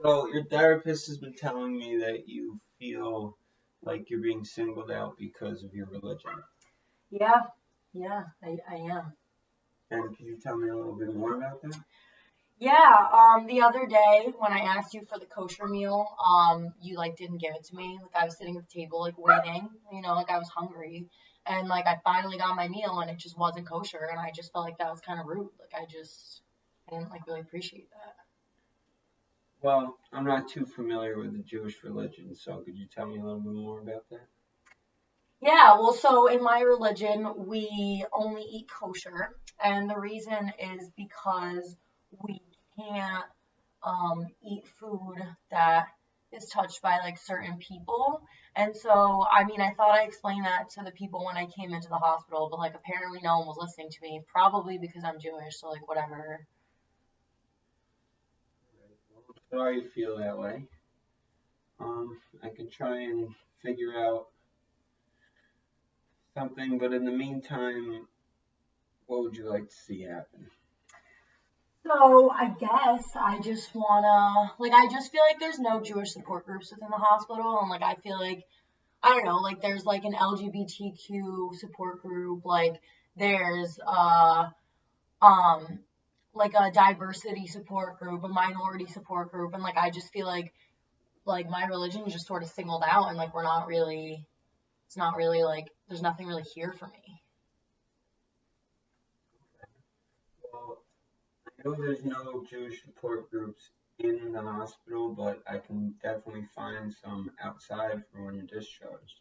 So your therapist has been telling me that you feel like you're being singled out because of your religion. Yeah, yeah, I am. And can you tell me a little bit more about that? Yeah, the other day when I asked you for the kosher meal, you like didn't give it to me. Like I was sitting at the table like waiting, like I was hungry. And like I finally got my meal and it just wasn't kosher and I just felt like that was kind of rude. Like I didn't like really appreciate that. Well, I'm not too familiar with the Jewish religion, so could you tell me a little bit more about that? Yeah, well, so in my religion, we only eat kosher, and the reason is because we can't eat food that is touched by like certain people. And so, I mean, I thought I explained that to the people when I came into the hospital, but like apparently no one was listening to me, probably because I'm Jewish, so like whatever. Well, I'm sorry you feel that way. I can try and figure out something, but in the meantime, what would you like to see happen? So I guess I just wanna like I just feel like there's no Jewish support groups within the hospital and like I feel like I don't know, like there's like an LGBTQ support group, like there's um like a diversity support group, a minority support group, and like I just feel like my religion is just sort of singled out and like we're not really it's not really like there's nothing really here for me. Well, I know there's no Jewish support groups in the hospital, but I can definitely find some outside for when you're discharged.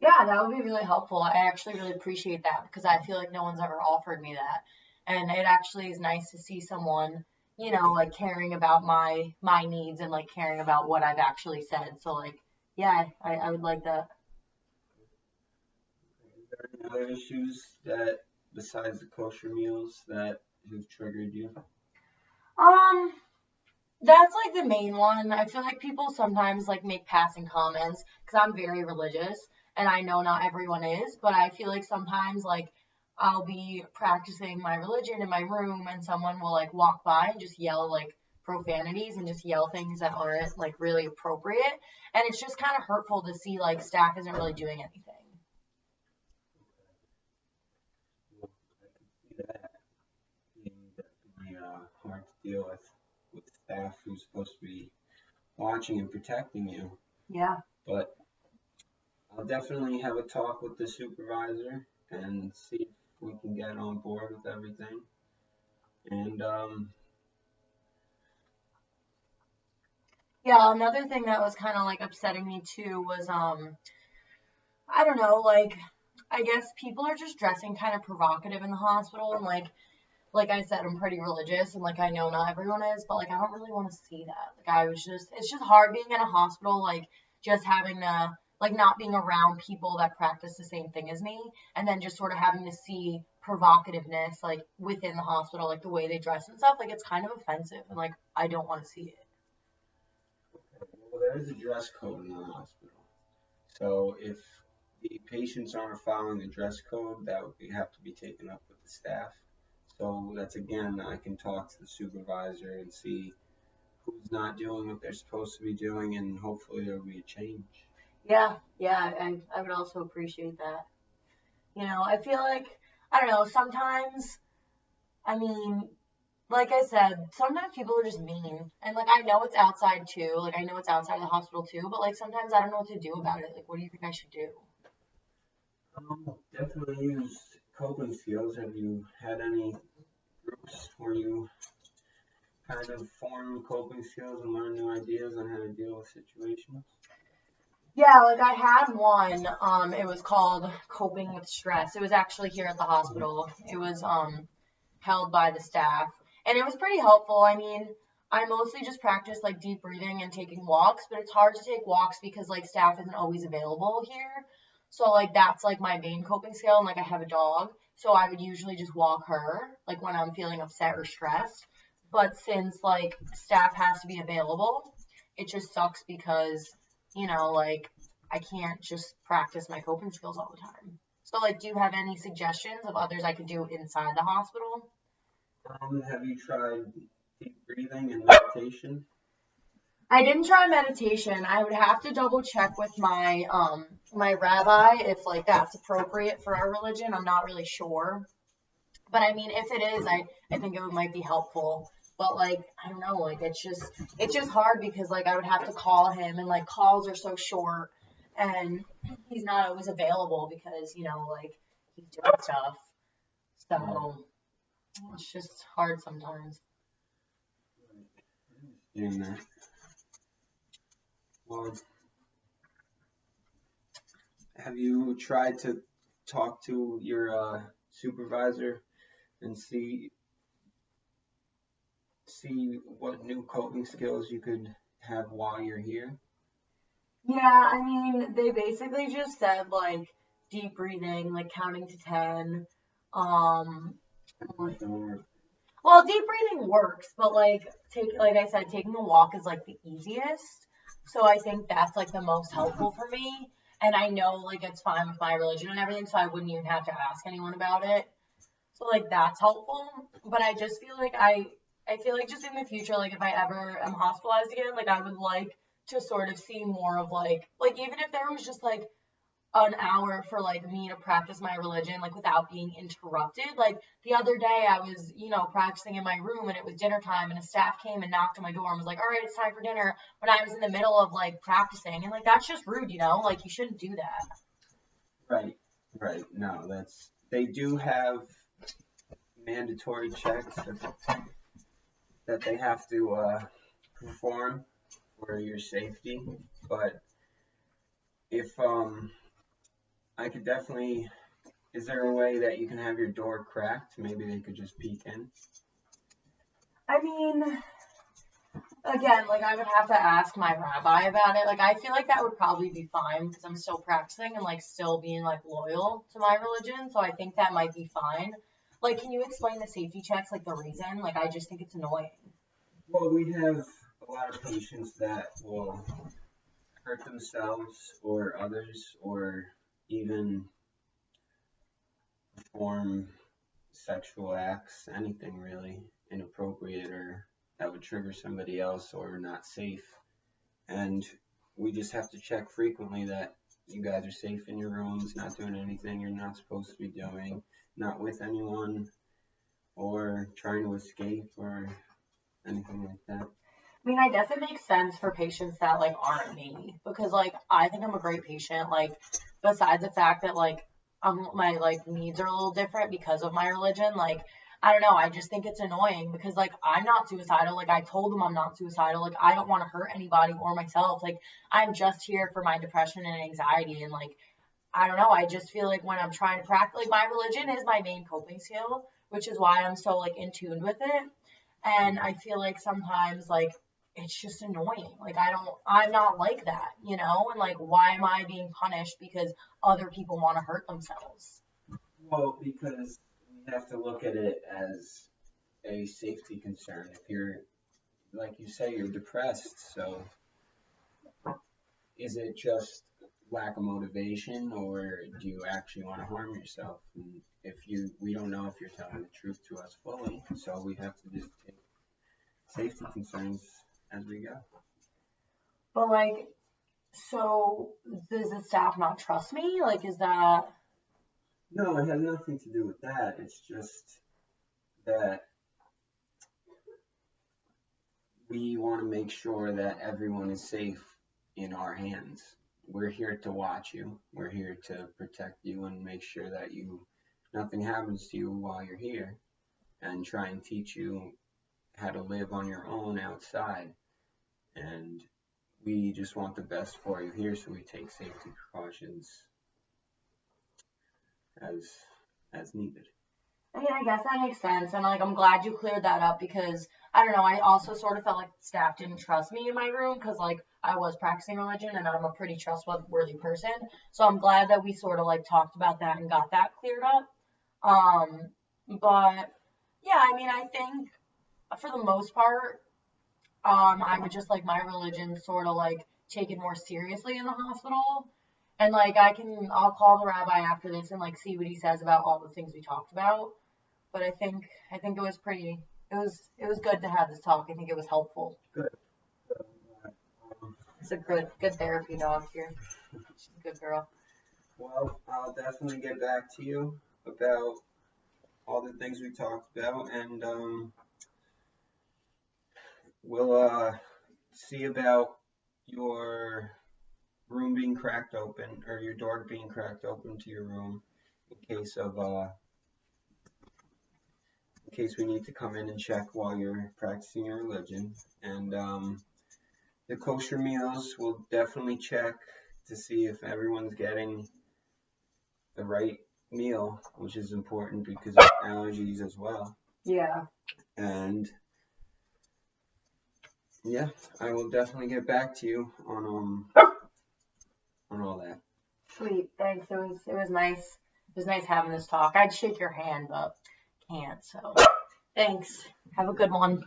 Yeah, that would be really helpful. I actually really appreciate that because I feel like no one's ever offered me that. And it actually is nice to see someone, like caring about my needs and like caring about what I've actually said. So like, yeah, I would like that. Is there any other issues that, besides the kosher meals, that have triggered you? Um, that's like the main one. I feel like people sometimes like make passing comments because I'm very religious and I know not everyone is, but I feel like sometimes like I'll be practicing my religion in my room and someone will like walk by and just yell like profanities and just yell things that aren't like really appropriate. And it's just kind of hurtful to see like staff isn't really doing anything. Well, I can see that being definitely hard to deal with staff who's supposed to be watching and protecting you. Yeah. But I'll definitely have a talk with the supervisor and see if we can get on board with everything. And Yeah, another thing that was kind of like upsetting me too was I don't know, like I guess people are just dressing kind of provocative in the hospital and like I said, I'm pretty religious and like I know not everyone is, but like I don't really want to see that. Like I was just it's just hard being in a hospital, like just having to like not being around people that practice the same thing as me and then just sort of having to see provocativeness like within the hospital, like the way they dress and stuff, like it's kind of offensive and like I don't want to see it. well, there is a dress code in the hospital. So if the patients aren't following the dress code, that would have to be taken up with the staff. So that's again, I can talk to the supervisor and see who's not doing what they're supposed to be doing, and hopefully there'll be a change. Yeah, yeah, I would also appreciate that. I feel like I don't know, sometimes I mean, like I said, sometimes people are just mean. And like I know it's outside too. Like I know it's outside the hospital too, but like sometimes I don't know what to do about it. Like what do you think I should do? Definitely use coping skills. Have you had any groups where you kind of form coping skills and learn new ideas on how to deal with situations? Yeah, like I had one. It was called Coping with Stress. It was actually here at the hospital. It was held by the staff. And it was pretty helpful. I mean, I mostly just practice like deep breathing and taking walks, but it's hard to take walks because like staff isn't always available here. So like that's like my main coping skill and like I have a dog, so I would usually just walk her like when I'm feeling upset or stressed. But since like staff has to be available, it just sucks because, like I can't just practice my coping skills all the time. So like do you have any suggestions of others I could do inside the hospital? Have you tried deep breathing and meditation? I didn't try meditation. I would have to double check with my rabbi if like that's appropriate for our religion. I'm not really sure. But I mean, if it is, I think it might be helpful. But like, I don't know, like it's just hard because like I would have to call him and like calls are so short and he's not always available because, like he's doing stuff. So it's just hard sometimes. And well, have you tried to talk to your supervisor and see what new coping skills you could have while you're here? Yeah, I mean, they basically just said like deep breathing, like counting to 10. Um, well, deep breathing works, but like I said, taking a walk is like the easiest. So I think that's like the most helpful for me. And I know like it's fine with my religion and everything, so I wouldn't even have to ask anyone about it. So like that's helpful. But I just feel like I feel like just in the future, like if I ever am hospitalized again, like I would like to sort of see more of like even if there was just like an hour for like me to practice my religion like without being interrupted. Like the other day I was, practicing in my room and it was dinner time and a staff came and knocked on my door and was like, "All right, it's time for dinner," when I was in the middle of like practicing and like that's just rude, like you shouldn't do that. Right, right. No, they do have mandatory checks that they have to perform for your safety. But if I could definitely, is there a way that you can have your door cracked? Maybe they could just peek in. I mean, again, like I would have to ask my rabbi about it. Like I feel like that would probably be fine because I'm still practicing and like still being like loyal to my religion. So I think that might be fine. Like, can you explain the safety checks, like the reason? Like I just think it's annoying. Well, we have a lot of patients that will hurt themselves or others, or even perform sexual acts, anything really inappropriate or that would trigger somebody else or not safe. And we just have to check frequently that you guys are safe in your rooms, not doing anything you're not supposed to be doing, not with anyone, or trying to escape or anything like that. I mean, I guess it makes sense for patients that like aren't me because like I think I'm a great patient. Like besides the fact that like my like needs are a little different because of my religion, like I don't know, I just think it's annoying because like I'm not suicidal. Like I told them I'm not suicidal. Like I don't want to hurt anybody or myself. Like I'm just here for my depression and anxiety and like I don't know, I just feel like when I'm trying to practice like my religion is my main coping skill, which is why I'm so like in tune with it. And I feel like sometimes like it's just annoying. Like I'm not like that, And like why am I being punished because other people want to hurt themselves? Well, because we have to look at it as a safety concern. If you're, like you say, you're depressed, so is it just lack of motivation, or do you actually want to harm yourself? And we don't know if you're telling the truth to us fully, so we have to just take safety concerns as we go. But like so does the staff not trust me? Like is that No, it has nothing to do with that. It's just that we want to make sure that everyone is safe in our hands. We're here to watch you. We're here to protect you and make sure that nothing happens to you while you're here, and try and teach you how to live on your own outside. And we just want the best for you here, so we take safety precautions as needed. I mean, I guess that makes sense. And like, I'm glad you cleared that up because I don't know. I also sort of felt like staff didn't trust me in my room because like I was practicing religion and I'm a pretty trustworthy person. So I'm glad that we sort of like talked about that and got that cleared up. But yeah, I mean, I think for the most part, I would just like my religion sort of like taken more seriously in the hospital. And like I'll call the rabbi after this and like see what he says about all the things we talked about. But I think it was good to have this talk. I think it was helpful. Good. It's a good therapy dog here. She's a good girl. Well, I'll definitely get back to you about all the things we talked about, and we'll see about your room being cracked open, or your door being cracked open to your room, in case we need to come in and check while you're practicing your religion. And the kosher meals, we'll definitely check to see if everyone's getting the right meal, which is important because of allergies as well. Yeah. And yeah, I will definitely get back to you on all that. Sweet. Thanks. It was nice. It was nice having this talk. I'd shake your hand, but can't. So thanks. Have a good one.